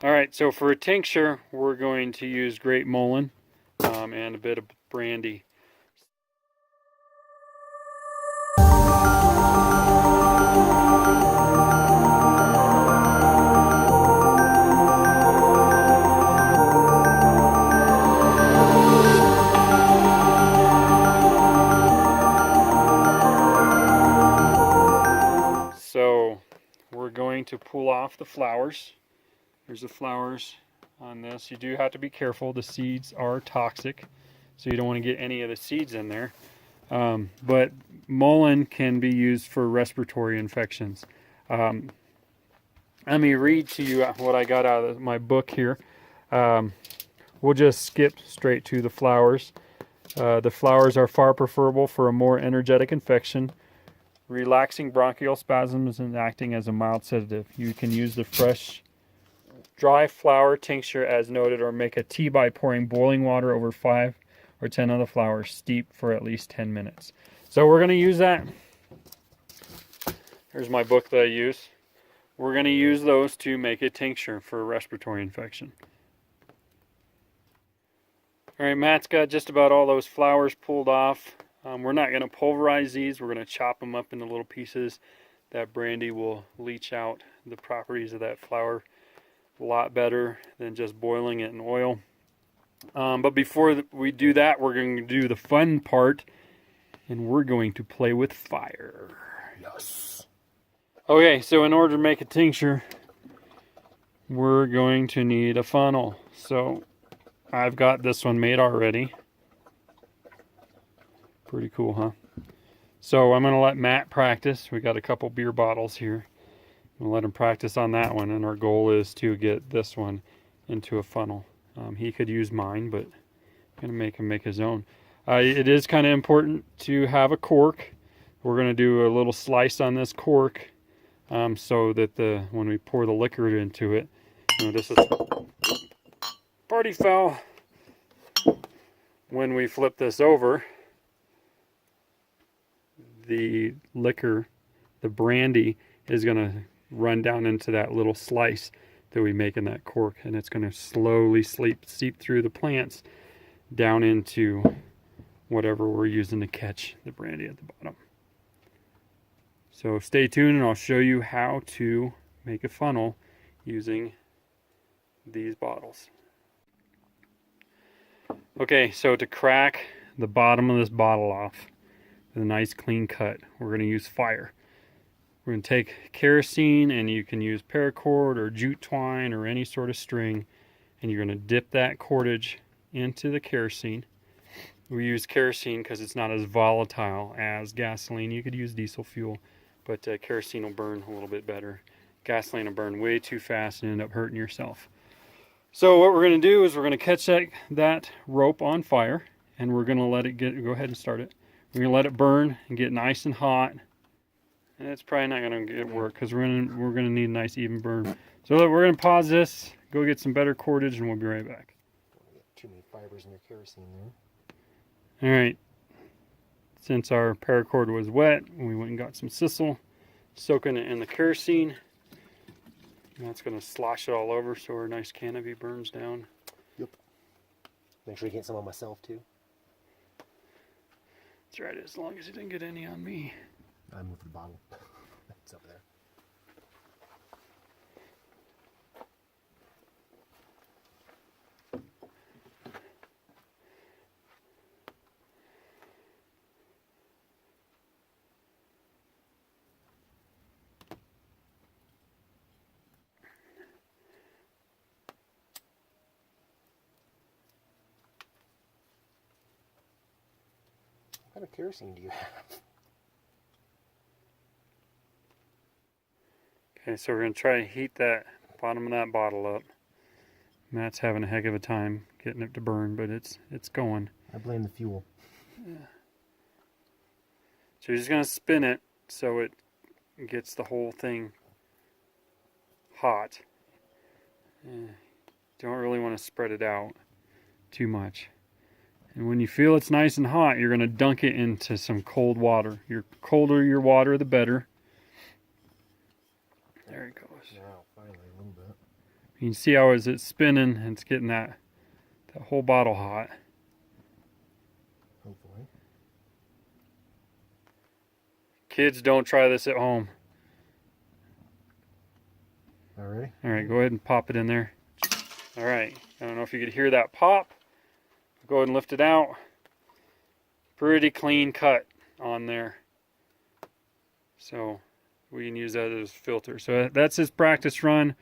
Alright, so for a tincture, we're going to use Great Mullein and a bit of Brandy. So we're going to pull off the flowers. There's the flowers on this. You do have to be careful. The seeds are toxic, so you don't want to get any of the seeds in there. But mullein can be used for respiratory infections. Let me read to you what I got out of my book here. We'll just skip straight to the flowers. The flowers are far preferable for a more energetic infection, relaxing bronchial spasms and acting as a mild sedative. You can use the fresh dry flower tincture as noted, or make a tea by pouring boiling water over 5 or 10 of the flowers. Steep for at least 10 minutes. So we're going to use that. Here's my book that I use. We're going to use those to make a tincture for a respiratory infection. Alright, Matt's got just about all those flowers pulled off. We're not going to pulverize these. We're going to chop them up into little pieces. That Brandy will leach out the properties of that flower a lot better than just boiling it in oil. But before we do that, we're going to do the fun part, and we're going to play with fire. Yes. Okay, so in order to make a tincture, we're going to need a funnel. So I've got this one made already. Pretty cool, huh? So I'm going to let Matt practice. We got a couple beer bottles here. We'll let him practice on that one, and our goal is to get this one into a funnel. He could use mine, but I'm going to make him make his own. It is kind of important to have a cork. We're going to do a little slice on this cork so that when we pour the liquor into it, this is party foul. When we flip this over, the liquor, the brandy, is going to run down into that little slice that we make in that cork, and it's going to slowly seep through the plants down into whatever we're using to catch the brandy at the bottom. So stay tuned, and I'll show you how to make a funnel using these bottles. Okay, so to crack the bottom of this bottle off with a nice clean cut, we're going to use fire. We're going to take kerosene, and you can use paracord or jute twine or any sort of string, and you're going to dip that cordage into the kerosene. We use kerosene because it's not as volatile as gasoline. You could use diesel fuel, but kerosene will burn a little bit better. Gasoline will burn way too fast and end up hurting yourself. So what we're going to do is we're going to catch that rope on fire, and we're going to let it go ahead and start it. We're going to let it burn and get nice and hot. And it's probably not going to work because we're going to need a nice even burn. So we're going to pause this, go get some better cordage, and we'll be right back. Too many fibers in your kerosene there. Alright, since our paracord was wet, we went and got some sisal, soaking it in the kerosene. And that's going to slosh it all over so our nice canopy burns down. Yep. Make sure you get some on myself too. That's right, as long as you didn't get any on me. I moved the bottle. It's up there. What kind of kerosene do you have? Okay, so we're going to try to heat that bottom of that bottle up. Matt's having a heck of a time getting it to burn, but it's going. I blame the fuel. Yeah. So you're just going to spin it so it gets the whole thing hot. Don't really want to spread it out too much. And when you feel it's nice and hot, you're going to dunk it into some cold water. The colder your water, the better. There it goes. Now, finally, a little bit. You can see how as it's spinning, and it's getting that whole bottle hot. Hopefully. Kids, don't try this at home. Alright. Alright, go ahead and pop it in there. Alright, I don't know if you could hear that pop. Go ahead and lift it out. Pretty clean cut on there. So we can use that as a filter. So that's his practice run.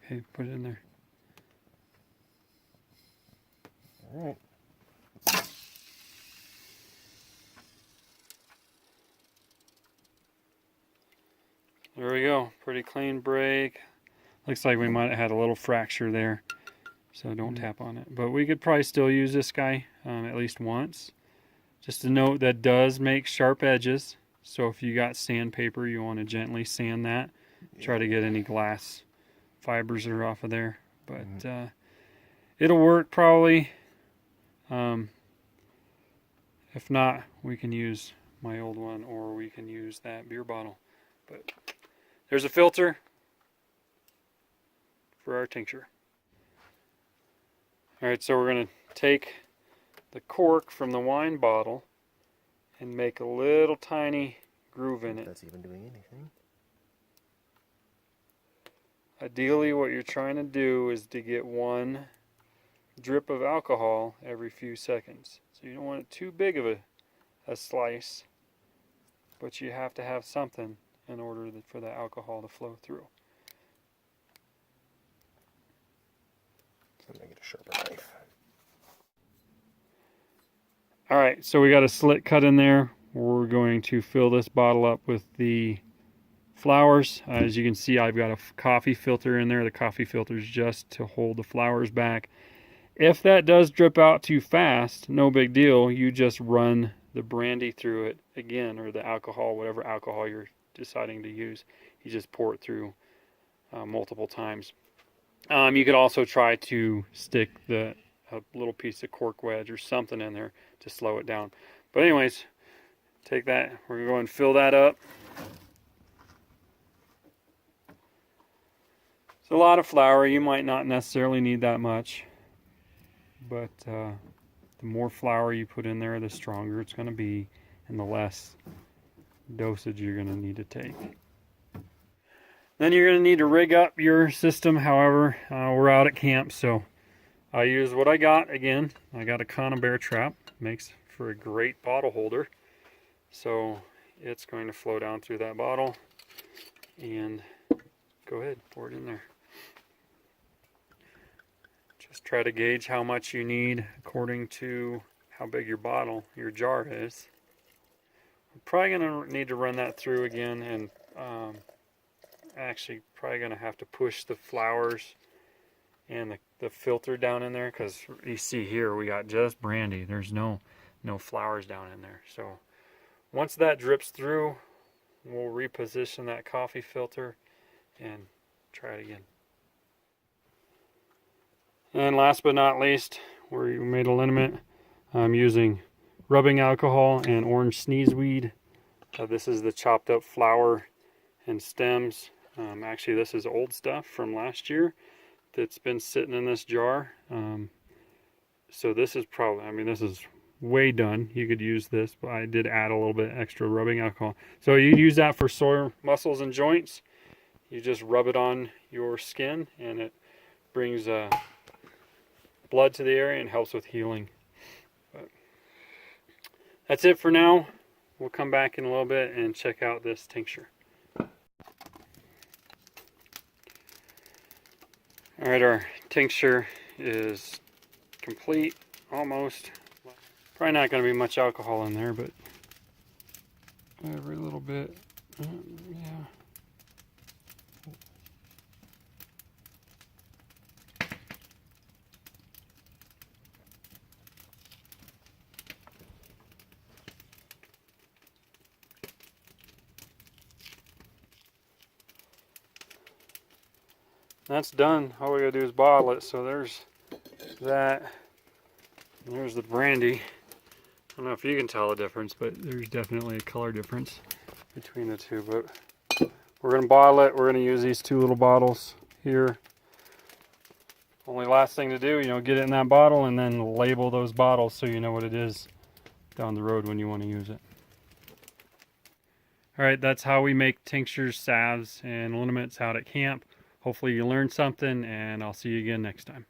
Okay, put it in there. Alright. There we go. Pretty clean break. Looks like we might have had a little fracture there. So don't tap on it. But we could probably still use this guy at least once. Just a note, that does make sharp edges. So if you got sandpaper, you want to gently sand that. Try to get any glass fibers that are off of there. But it'll work probably. If not, we can use my old one, or we can use that beer bottle. But there's a filter for our tincture. Alright, so we're going to take the cork from the wine bottle and make a little tiny groove in it. That's even doing anything. Ideally, what you're trying to do is to get one drip of alcohol every few seconds. So you don't want it too big of a slice, but you have to have something in order for the alcohol to flow through. So I'm going to get a sharper knife. Alright, so we got a slit cut in there. We're going to fill this bottle up with the flowers. As you can see, I've got a coffee filter in there. The coffee filter is just to hold the flowers back. If that does drip out too fast, no big deal. You just run the brandy through it again, or the alcohol, whatever alcohol you're deciding to use. You just pour it through multiple times. You could also try to stick a little piece of cork wedge or something in there to slow it down. But anyways, take that. We're going to go and fill that up. It's a lot of flour. You might not necessarily need that much. But the more flour you put in there, the stronger it's going to be, and the less dosage you're going to need to take. Then you're going to need to rig up your system. However, we're out at camp, so I use what I got. Again, I got a Cana bear trap. Makes for a great bottle holder. So it's going to flow down through that bottle, and go ahead, pour it in there. Just try to gauge how much you need according to how big your bottle, your jar is. I'm probably going to need to run that through again, and actually probably going to have to push the flowers and the filter down in there, because you see here we got just brandy. There's no flowers down in there. So once that drips through, we'll reposition that coffee filter and try it again. And last but not least, we made a liniment. I'm using rubbing alcohol and orange sneezeweed. This is the chopped up flower and stems. Actually, this is old stuff from last year that's been sitting in this jar. So this is probably, this is way done. You could use this, but I did add a little bit extra rubbing alcohol. So you use that for sore muscles and joints. You just rub it on your skin, and it brings blood to the area and helps with healing. But that's it for now. We'll come back in a little bit and check out this tincture. Alright, our tincture is complete, almost. Probably not going to be much alcohol in there, but every little bit, yeah. That's done. All we gotta do is bottle it. So there's that. And there's the brandy. I don't know if you can tell the difference, but there's definitely a color difference between the two. But we're gonna bottle it. We're gonna use these two little bottles here. Only last thing to do, get it in that bottle and then label those bottles so you know what it is down the road when you want to use it. Alright, that's how we make tinctures, salves, and liniments out at camp. Hopefully you learned something, and I'll see you again next time.